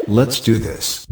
Let's do this.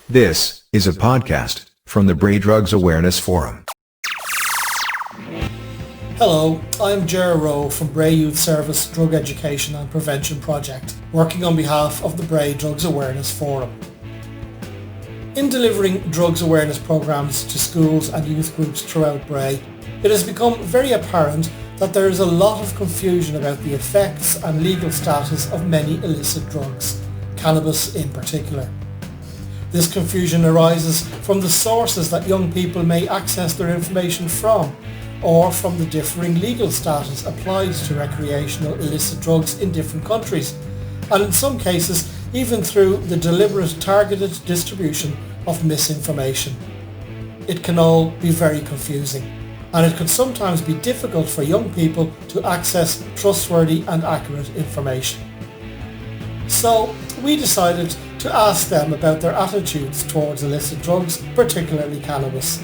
This is a podcast from the Bray Drugs Awareness Forum. Hello, I'm Ger Rowe from Bray Youth Service Drug Education and Prevention Project, working on behalf of the Bray Drugs Awareness Forum. In delivering drugs awareness programs to schools and youth groups throughout Bray, it has become very apparent that there is a lot of confusion about the effects and legal status of many illicit drugs, cannabis in particular. This confusion arises from the sources that young people may access their information from, or from the differing legal status applied to recreational illicit drugs in different countries, and in some cases even through the deliberate targeted distribution of misinformation. It can all be very confusing, and it can sometimes be difficult for young people to access trustworthy and accurate information. So we decided to ask them about their attitudes towards illicit drugs, particularly cannabis.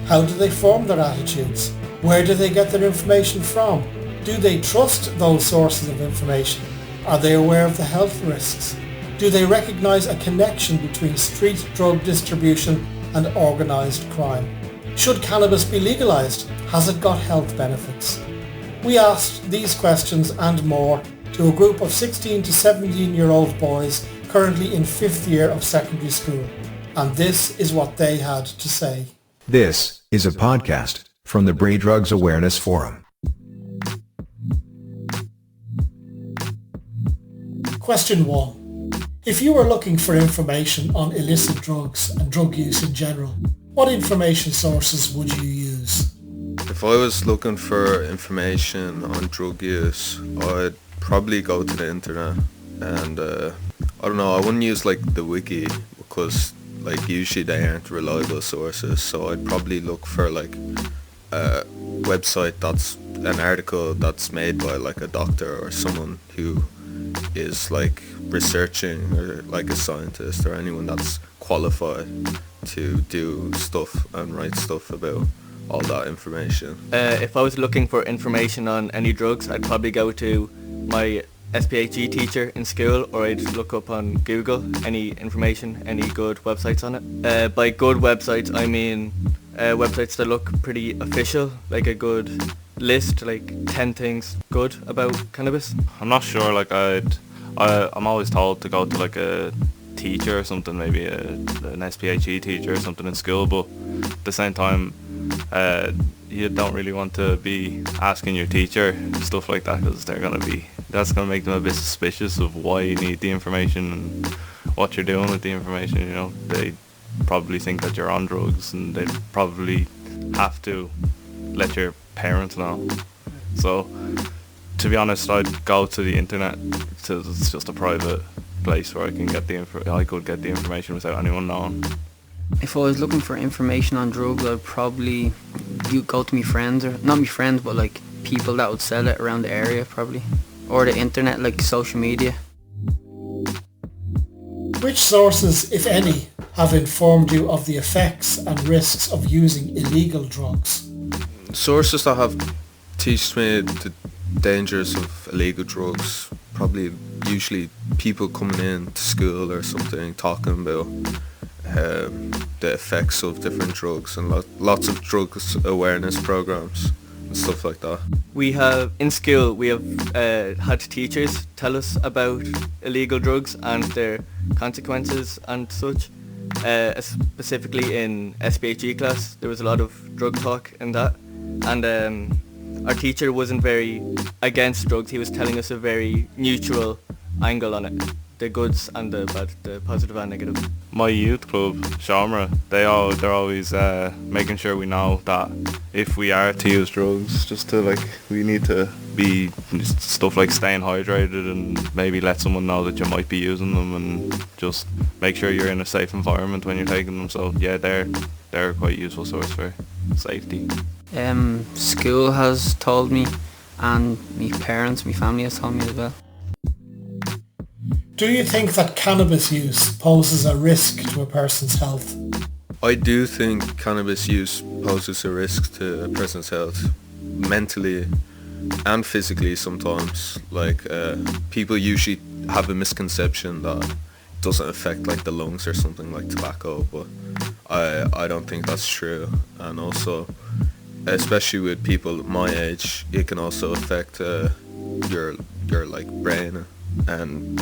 How do they form their attitudes? Where do they get their information from? Do they trust those sources of information? Are they aware of the health risks? Do they recognise a connection between street drug distribution and organised crime? Should cannabis be legalised? Has it got health benefits? We asked these questions and more to a group of 16 to 17-year-old boys currently in 5th year of secondary school. And this is what they had to say. This is a podcast from the Bray Drugs Awareness Forum. Question 1. If you were looking for information on illicit drugs and drug use in general, what information sources would you use? If I was looking for information on drug use, I'd probably go to the internet, and I don't know, I wouldn't use like the wiki because like usually they aren't reliable sources, so I'd probably look for like a website that's an article that's made by like a doctor or someone who is like researching, or like a scientist or anyone that's qualified to do stuff and write stuff about all that information. If I was looking for information on any drugs, I'd probably go to my SPHE teacher in school, or I'd look up on Google any information, any good websites on it. By good websites, I mean websites that look pretty official, like a good list, like 10 things good about cannabis. I'm not sure, like I'm always told to go to like a teacher or something, maybe an SPHE teacher or something in school, but at the same time you don't really want to be asking your teacher stuff like that, because that's going to make them a bit suspicious of why you need the information and what you're doing with the information. You know, they probably think that you're on drugs, and they probably have to let your parents know. So to be honest, I'd go to the internet, because it's just a private place where I could get the information without anyone knowing. If I was looking for information on drugs, I'd probably go to my friends, or not my friends, but like people that would sell it around the area probably, or the internet, like social media. Which sources, if any, have informed you of the effects and risks of using illegal drugs? Sources that have taught me the dangers of illegal drugs, probably usually people coming in to school or something talking about the effects of different drugs, and lots of drugs awareness programs and stuff like that. We have, in school, we have had teachers tell us about illegal drugs and their consequences and such. Specifically in SPHE class, there was a lot of drug talk in that, and our teacher wasn't very against drugs. He was telling us a very neutral angle on it, the goods and the bad, the positive and negative. My youth club, Shamra, they're always making sure we know that if we are to use drugs, we need to be stuff like staying hydrated, and maybe let someone know that you might be using them, and just make sure you're in a safe environment when you're taking them. So yeah, they're quite useful source for safety. School has told me, and my parents, my family has told me as well. Do you think that cannabis use poses a risk to a person's health? I do think cannabis use poses a risk to a person's health, mentally and physically sometimes. Like people usually have a misconception that doesn't affect like the lungs or something like tobacco, but I don't think that's true. And also, especially with people my age, it can also affect your like brain and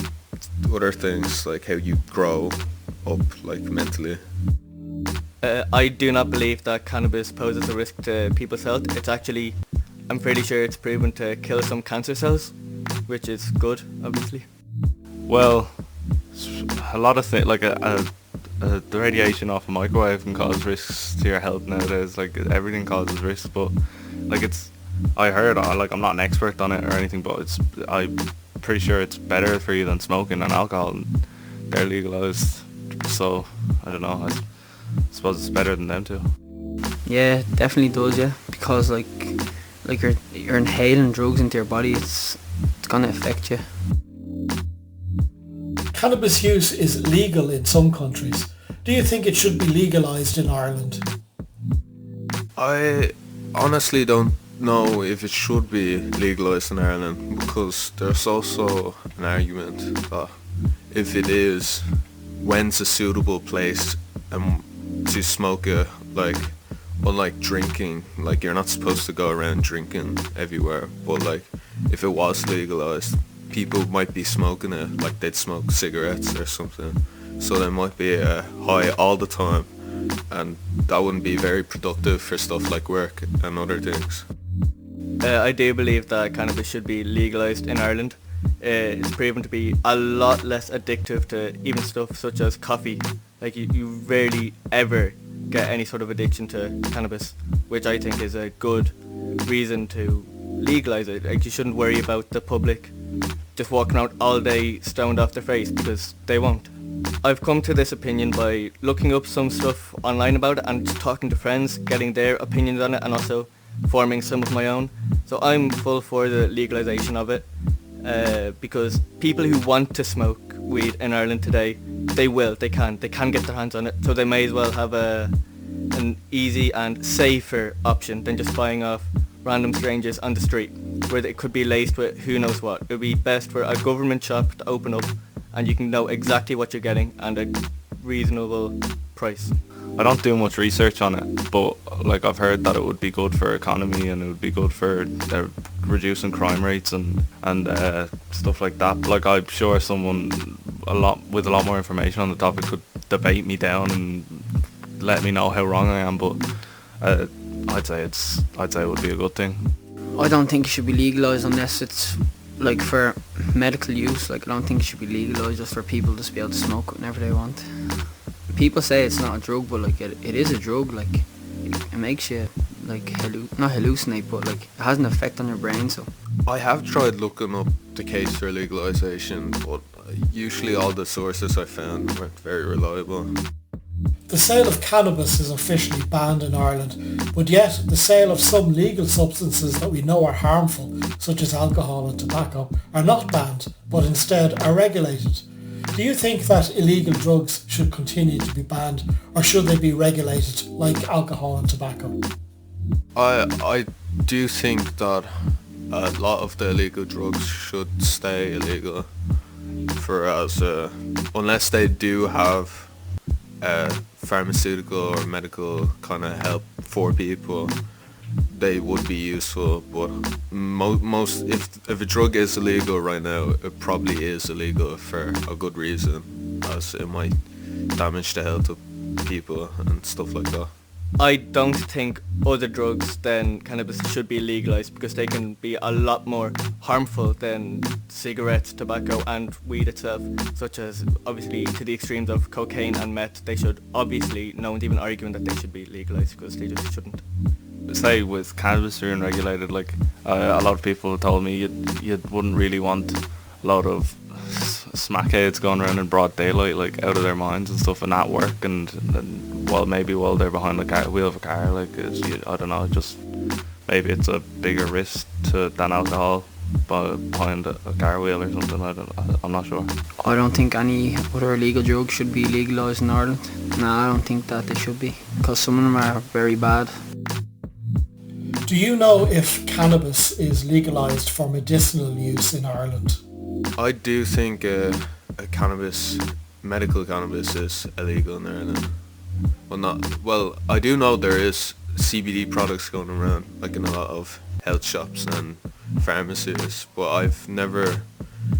other things, like how you grow up like mentally. I do not believe that cannabis poses a risk to people's health. It's actually, I'm pretty sure it's proven to kill some cancer cells, which is good, obviously. Well, a lot of things, like the radiation off a microwave can cause risks to your health nowadays. Like everything causes risks, but like I heard, like I'm not an expert on it or anything, but I'm pretty sure it's better for you than smoking and alcohol, and they're legalized. So I don't know. I suppose it's better than them too. Yeah, definitely does, yeah. Because like you're inhaling drugs into your body, it's gonna affect you. Cannabis use is legal in some countries. Do you think it should be legalized in Ireland? I honestly don't know if it should be legalized in Ireland, because there's also an argument that if it is, when's a suitable place to smoke it? Like, unlike drinking, like you're not supposed to go around drinking everywhere, but like if it was legalized, people might be smoking it, like they'd smoke cigarettes or something, so they might be high all the time, and that wouldn't be very productive for stuff like work and other things. I do believe that cannabis should be legalised in Ireland. It's proven to be a lot less addictive to even stuff such as coffee. Like you rarely ever get any sort of addiction to cannabis, which I think is a good reason to legalise it. Like you shouldn't worry about the public just walking out all day stoned off their face, because they won't. I've come to this opinion by looking up some stuff online about it and just talking to friends, getting their opinions on it, and also forming some of my own. So I'm full for the legalisation of it, because people who want to smoke weed in Ireland today, they can get their hands on it, so they may as well have an easy and safer option than just buying off random strangers on the street, where it could be laced with who knows what. It would be best for a government shop to open up, and you can know exactly what you're getting and a reasonable price. I don't do much research on it, but like I've heard that it would be good for economy, and it would be good for reducing crime rates and stuff like that. Like I'm sure someone with a lot more information on the topic could debate me down and let me know how wrong I am, but I'd say it would be a good thing. I don't think it should be legalised unless it's like for medical use. Like I don't think it should be legalised just for people to be able to smoke whenever they want. People say it's not a drug, but like it is a drug. Like it makes you like not hallucinate, but like it has an effect on your brain. So I have tried looking up the case for legalization, but usually all the sources I found weren't very reliable. The sale of cannabis is officially banned in Ireland, but yet the sale of some legal substances that we know are harmful, such as alcohol and tobacco, are not banned, but instead are regulated. Do you think that illegal drugs should continue to be banned, or should they be regulated like alcohol and tobacco? I do think that a lot of the illegal drugs should stay illegal, unless they do have pharmaceutical or medical kind of help for people, they would be useful. But if a drug is illegal right now, it probably is illegal for a good reason, as it might damage the health of people and stuff like that. I don't think other drugs than cannabis should be legalised, because they can be a lot more harmful than cigarettes, tobacco and weed itself, such as obviously to the extremes of cocaine and meth. They should obviously, no one's even arguing that they should be legalised, because they just shouldn't. Say with cannabis being regulated, like a lot of people told me you wouldn't really want a lot of smackheads going around in broad daylight, like out of their minds and stuff, and at work, and maybe while they're behind the wheel of a car, like I don't know, just maybe it's a bigger risk than alcohol behind a car wheel or something. I'm not sure. I don't think any other illegal drugs should be legalised in Ireland. No, I don't think that they should be, because some of them are very bad. Do you know if cannabis is legalised for medicinal use in Ireland? I do think cannabis medical cannabis is illegal in Ireland. Well, I do know there is CBD products going around, like in a lot of health shops and pharmacies, but I've never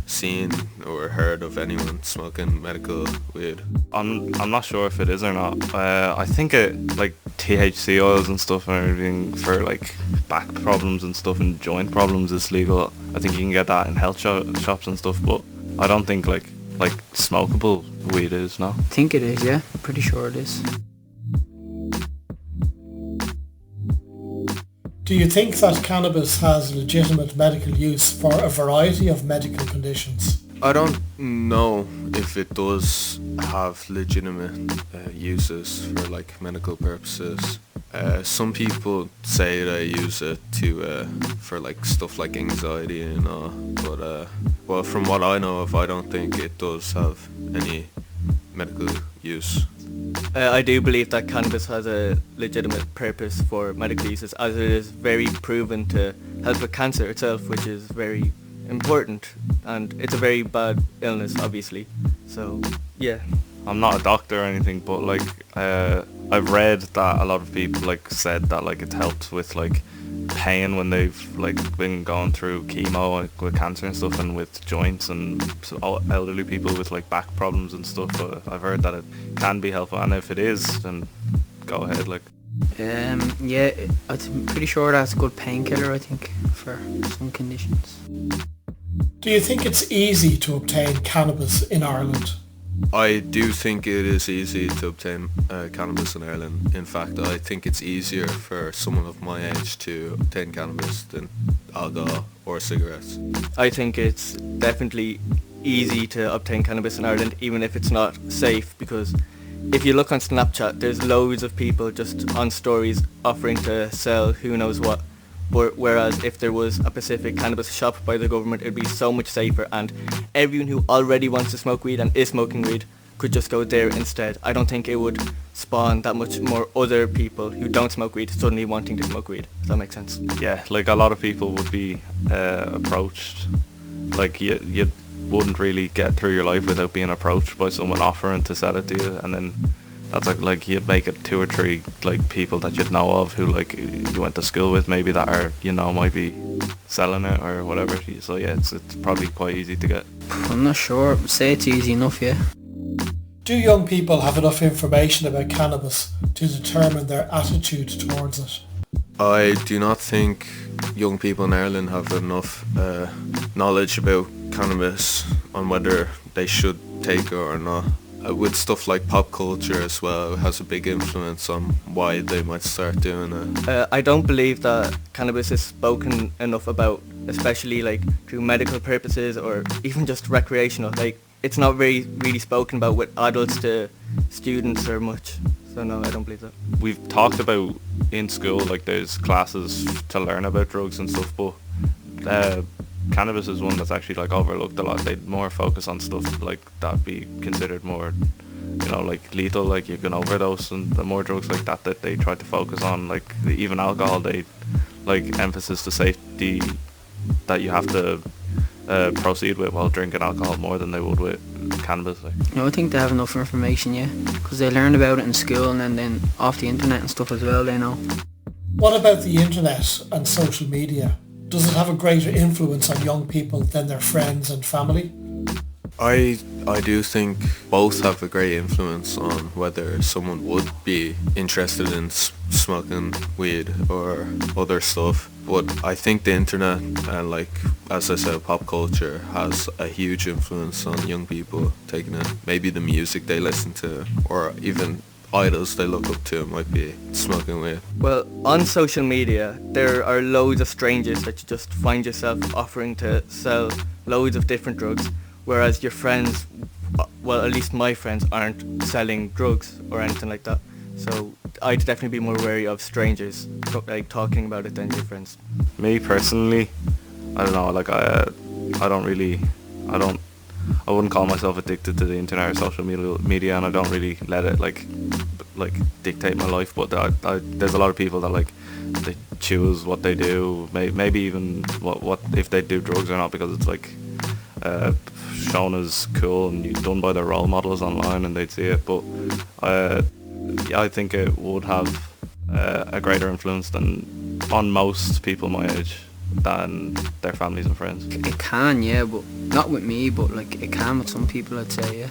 seen or heard of anyone smoking medical weed. I'm not sure if it is or not. I think it, like THC oils and stuff and everything for like back problems and stuff and joint problems is legal. I think you can get that in health shops and stuff, but I don't think like smokable weed is, no. I think it is, yeah. I'm pretty sure it is. Do you think that cannabis has legitimate medical use for a variety of medical conditions? I don't know if it does have legitimate uses for like medical purposes. Some people say they use it to for like stuff like anxiety and all, but well, from what I know of, I don't think it does have any medical use. I do believe that cannabis has a legitimate purpose for medical uses, as it is very proven to help with cancer itself, which is very important, and it's a very bad illness, obviously. So, yeah. I'm not a doctor or anything, but like I've read that a lot of people like said that like it's helped with like pain when they've like been going through chemo and with cancer and stuff, and with joints and elderly people with like back problems and stuff. I've heard that it can be helpful, and if it is, then go ahead. Like, yeah, I'm pretty sure that's a good painkiller, I think, for some conditions. Do you think it's easy to obtain cannabis in Ireland? I do think it is easy to obtain cannabis in Ireland. In fact, I think it's easier for someone of my age to obtain cannabis than alcohol or cigarettes. I think it's definitely easy to obtain cannabis in Ireland, even if it's not safe, because if you look on Snapchat, there's loads of people just on stories offering to sell who knows what. Whereas if there was a specific cannabis shop by the government, it'd be so much safer, and everyone who already wants to smoke weed and is smoking weed could just go there instead. I don't think it would spawn that much more other people who don't smoke weed suddenly wanting to smoke weed. Does that make sense? yeah, like a lot of people would be approached. Like you wouldn't really get through your life without being approached by someone offering to sell it to you, and then that's like you'd make it 2 or 3 like people that you'd know of who like you went to school with, maybe, that are, you know, might be selling it or whatever. So yeah, it's probably quite easy to get. I'm not sure. Say it's easy enough, yeah. Do young people have enough information about cannabis to determine their attitude towards it? I do not think young people in Ireland have enough knowledge about cannabis on whether they should take it or not. With stuff like pop culture as well, it has a big influence on why they might start doing it. I don't believe that cannabis is spoken enough about, especially like through medical purposes or even just recreational. Like, it's not really spoken about with adults to students or much. So no, I don't believe that. We've talked about in school, like there's classes to learn about drugs and stuff, but cannabis is one that's actually like overlooked a lot. They'd more focus on stuff like that be considered more, you know, like lethal, like you can overdose, and the more drugs like that they try to focus on. Like even alcohol, they like emphasis to safety that you have to proceed with while drinking alcohol more than they would with cannabis. Like. No, I think they have enough information, yeah, because they learn about it in school and then off the internet and stuff as well, they know. What about the internet and social media? Does it have a greater influence on young people than their friends and family? I do think both have a great influence on whether someone would be interested in smoking weed or other stuff. But I think the internet and, like, as I said, pop culture has a huge influence on young people taking it. Maybe the music they listen to, or even idols they look up to, might be smoking weed. Well, on social media, there are loads of strangers that you just find yourself offering to sell loads of different drugs, whereas your friends, well, at least my friends, aren't selling drugs or anything like that. So I'd definitely be more wary of strangers like talking about it than your friends. Me personally, I don't know, like I wouldn't call myself addicted to the internet or social media, and I don't really let it like dictate my life. But there's a lot of people that like they choose what they do, maybe even what if they do drugs or not, because it's like shown as cool and done by their role models online, and they'd see it. But yeah, I think it would have a greater influence than on most people my age than their families and friends. It can, yeah, but not with me, but like it can with some people, I'd say, yeah.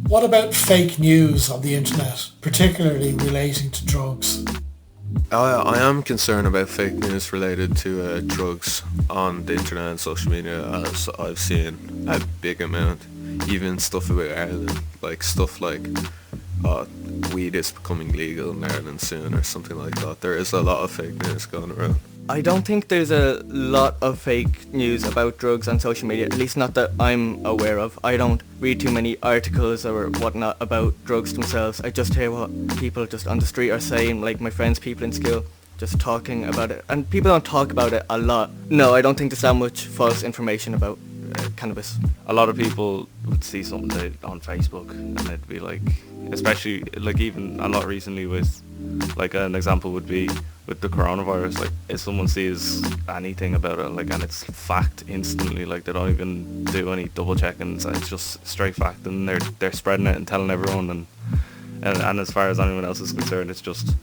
What about fake news on the internet, particularly relating to drugs? I am concerned about fake news related to drugs on the internet and social media, as I've seen a big amount. Even stuff about Ireland, like stuff like weed is becoming legal in Ireland soon or something like that. There is a lot of fake news going around. I don't think there's a lot of fake news about drugs on social media, at least not that I'm aware of. I don't read too many articles or whatnot about drugs themselves. I just hear what people just on the street are saying, like my friends, people in school, just talking about it. And people don't talk about it a lot. No, I don't think there's that much false information about cannabis. A lot of people would see something on Facebook and it'd be like, especially like even a lot recently with, like an example would be with the coronavirus, like if someone sees anything about it, like, and it's fact instantly, like they don't even do any double checking, so it's just straight fact, and they're spreading it and telling everyone, and as far as anyone else is concerned, it's just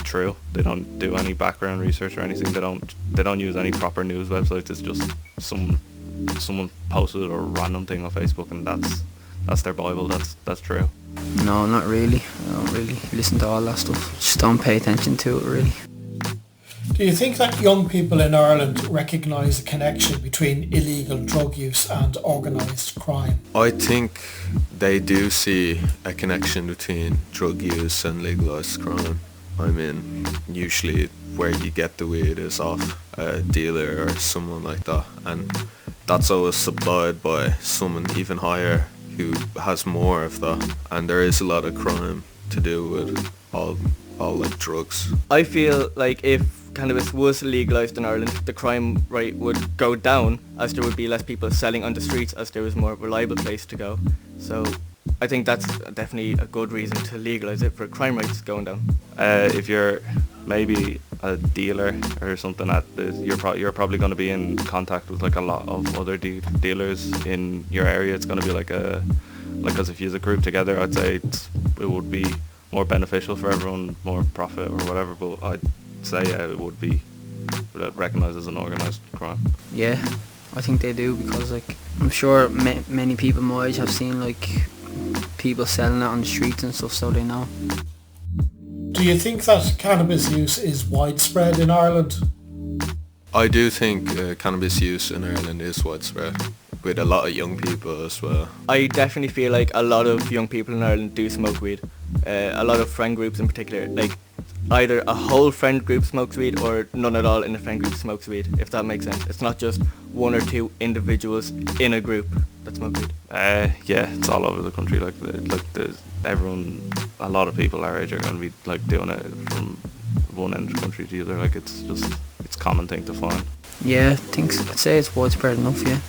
true. They don't do any background research or anything. They don't use any proper news websites. It's just someone posted a random thing on Facebook, and that's their Bible. That's true. No, not really. I don't really listen to all that stuff. Just don't pay attention to it, really. Do you think that young people in Ireland recognise a connection between illegal drug use and organised crime? I think they do see a connection between drug use and legalised crime. I mean, usually where you get the weed is off a dealer or someone like that, and that's always supplied by someone even higher who has more of that, and there is a lot of crime to do with all like drugs. I feel like if cannabis was legalised in Ireland, the crime rate would go down, as there would be less people selling on the streets, as there was more reliable place to go. So I think that's definitely a good reason to legalise it, for crime rates going down. If you're maybe a dealer or something, you're probably going to be in contact with like a lot of other dealers in your area. It's going to be like as if you as a group together, I'd say it would be more beneficial for everyone, more profit or whatever, but I'd say it would be recognised as an organised crime. Yeah, I think they do, because like I'm sure many people my age have seen like people selling it on the streets and stuff, so they know. Do you think that cannabis use is widespread in Ireland? I do think cannabis use in Ireland is widespread, with a lot of young people as well. I definitely feel like a lot of young people in Ireland do smoke weed. A lot of friend groups in particular, like either a whole friend group smokes weed or none at all in a friend group smokes weed, if that makes sense. It's not just one or two individuals in a group that smoke weed. Yeah, it's all over the country. Like everyone, a lot of people our age are going to be like doing it from one end of the country to the other. Like it's a common thing to find. Yeah, I'd say it's widespread enough, yeah.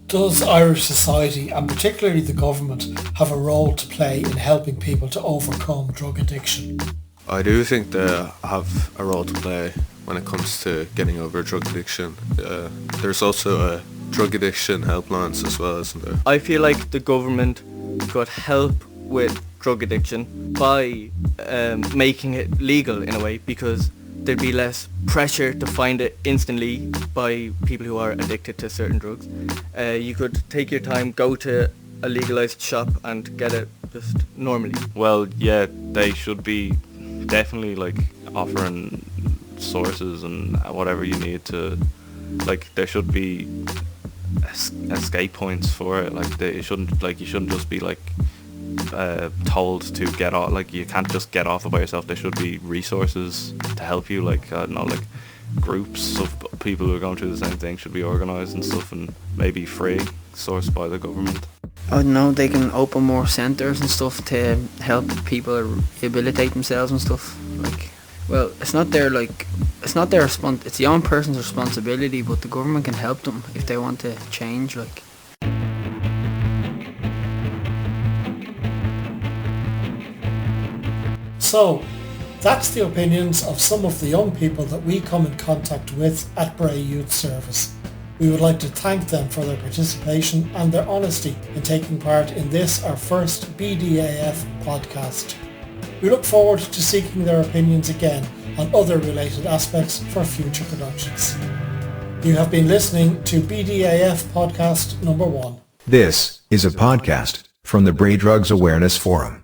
Does Irish society, and particularly the government, have a role to play in helping people to overcome drug addiction? I do think they have a role to play when it comes to getting over drug addiction. There's also a drug addiction helplines as well, isn't there? I feel like the government could help with drug addiction by making it legal in a way, because there'd be less pressure to find it instantly by people who are addicted to certain drugs. You could take your time, go to a legalised shop and get it just normally. Well, yeah, they should be definitely like offering sources and whatever you need to, like there should be escape points for it. Like you shouldn't just be like told to get off, like you can't just get off it by yourself. There should be resources to help you, like I don't know, like groups of people who are going through the same thing should be organised and stuff, and maybe free, sourced by the government. I don't know, they can open more centres and stuff to help people rehabilitate themselves and stuff. Like, well, it's not their it's the young person's responsibility, but the government can help them if they want to change, like. So, that's the opinions of some of the young people that we come in contact with at Bray Youth Service. We would like to thank them for their participation and their honesty in taking part in this, our first BDAF podcast. We look forward to seeking their opinions again on other related aspects for future productions. You have been listening to BDAF podcast number 1. This is a podcast from the Bray Drugs Awareness Forum.